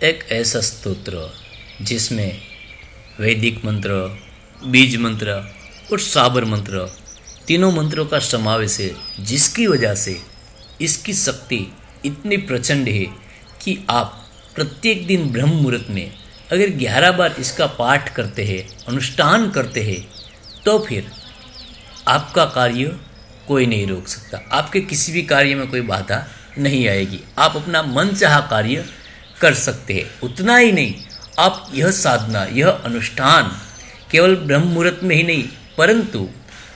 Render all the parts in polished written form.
एक ऐसा स्तोत्र जिसमें वैदिक मंत्र, बीज मंत्र और साबर मंत्र तीनों मंत्रों का समावेश है, जिसकी वजह से इसकी शक्ति इतनी प्रचंड है कि आप प्रत्येक दिन ब्रह्म मुहूर्त में अगर 11 बार इसका पाठ करते हैं, अनुष्ठान करते हैं, तो फिर आपका कार्य कोई नहीं रोक सकता। आपके किसी भी कार्य में कोई बाधा नहीं आएगी। आप अपना मनचाहा कार्य कर सकते हैं। उतना ही नहीं, आप यह साधना, यह अनुष्ठान केवल ब्रह्म मुहूर्त में ही नहीं, परंतु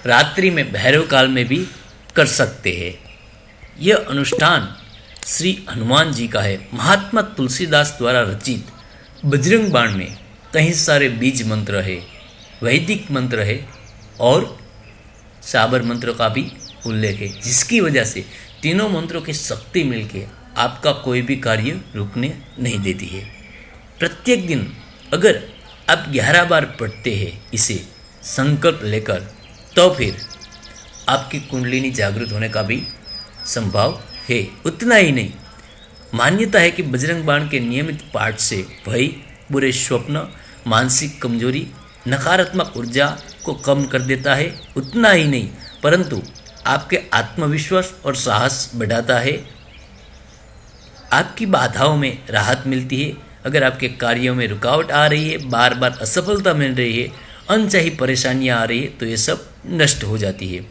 रात्रि में भैरव काल में भी कर सकते हैं। यह अनुष्ठान श्री हनुमान जी का है। महात्मा तुलसीदास द्वारा रचित बजरंग बाण में कई सारे बीज मंत्र है, वैदिक मंत्र है और साबर मंत्र का भी उल्लेख है, जिसकी वजह से तीनों मंत्रों की शक्ति मिलके आपका कोई भी कार्य रुकने नहीं देती है। प्रत्येक दिन अगर आप 11 बार पढ़ते हैं इसे संकल्प लेकर, तो फिर आपकी कुंडलिनी जागृत होने का भी संभव है। उतना ही नहीं, मान्यता है कि बजरंग बाण के नियमित पाठ से भय, बुरे स्वप्न, मानसिक कमजोरी, नकारात्मक ऊर्जा को कम कर देता है। उतना ही नहीं, परंतु आपके आत्मविश्वास और साहस बढ़ाता है। आपकी बाधाओं में राहत मिलती है। अगर आपके कार्यों में रुकावट आ रही है, बार बार असफलता मिल रही है, अनचाही परेशानियां आ रही है, तो ये सब नष्ट हो जाती है।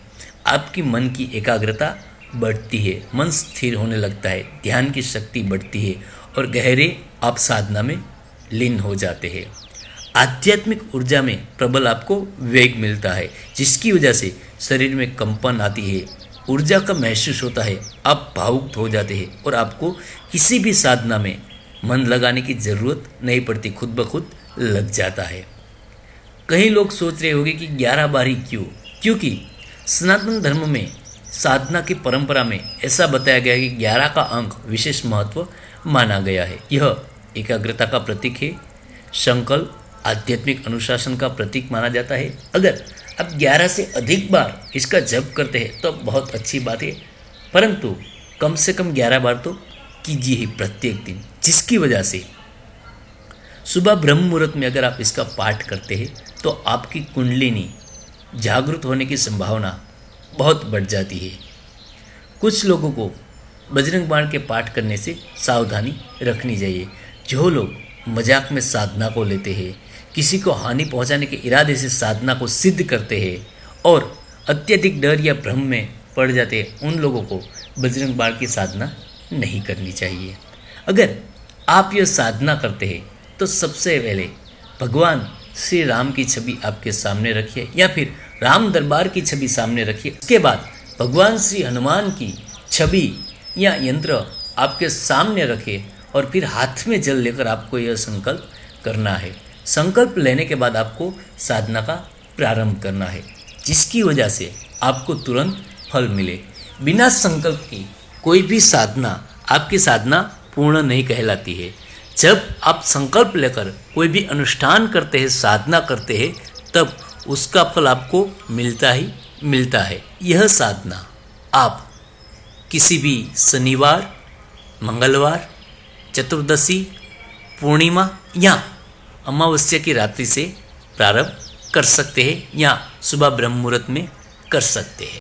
आपकी मन की एकाग्रता बढ़ती है, मन स्थिर होने लगता है, ध्यान की शक्ति बढ़ती है और गहरे आप साधना में लीन हो जाते हैं। आध्यात्मिक ऊर्जा में प्रबल आपको वेग मिलता है, जिसकी वजह से शरीर में कंपन आती है, ऊर्जा का महसूस होता है, आप भावुक हो जाते हैं और आपको किसी भी साधना में मन लगाने की ज़रूरत नहीं पड़ती, खुद ब खुद लग जाता है। कई लोग सोच रहे होंगे कि 11 बार ही क्यों? क्योंकि सनातन धर्म में साधना की परंपरा में ऐसा बताया गया है कि 11 का अंक विशेष महत्व माना गया है। यह एकाग्रता का प्रतीक है, संकल्प, आध्यात्मिक अनुशासन का प्रतीक माना जाता है। अगर आप 11 से अधिक बार इसका जप करते हैं तो बहुत अच्छी बात है, परंतु कम से कम 11 बार तो कीजिए ही प्रत्येक दिन, जिसकी वजह से सुबह ब्रह्म मुहूर्त में अगर आप इसका पाठ करते हैं तो आपकी कुंडलिनी जागृत होने की संभावना बहुत बढ़ जाती है। कुछ लोगों को बजरंग बाण के पाठ करने से सावधानी रखनी चाहिए। जो लोग मजाक में साधना को लेते हैं, किसी को हानि पहुंचाने के इरादे से साधना को सिद्ध करते हैं और अत्यधिक डर या भ्रम में पड़ जाते हैं, उन लोगों को बजरंग बाण की साधना नहीं करनी चाहिए। अगर आप यह साधना करते हैं तो सबसे पहले भगवान श्री राम की छवि आपके सामने रखिए या फिर राम दरबार की छवि सामने रखिए। उसके बाद भगवान श्री हनुमान की छवि या यंत्र आपके सामने रखिए और फिर हाथ में जल लेकर आपको यह संकल्प करना है। संकल्प लेने के बाद आपको साधना का प्रारंभ करना है, जिसकी वजह से आपको तुरंत फल मिले। बिना संकल्प की कोई भी साधना आपकी साधना पूर्ण नहीं कहलाती है। जब आप संकल्प लेकर कोई भी अनुष्ठान करते हैं, साधना करते हैं, तब उसका फल आपको मिलता ही मिलता है। यह साधना आप किसी भी शनिवार, मंगलवार, चतुर्दशी, पूर्णिमा या अमावस्या की रात्रि से प्रारंभ कर सकते हैं या सुबह ब्रह्म मुहूर्त में कर सकते हैं।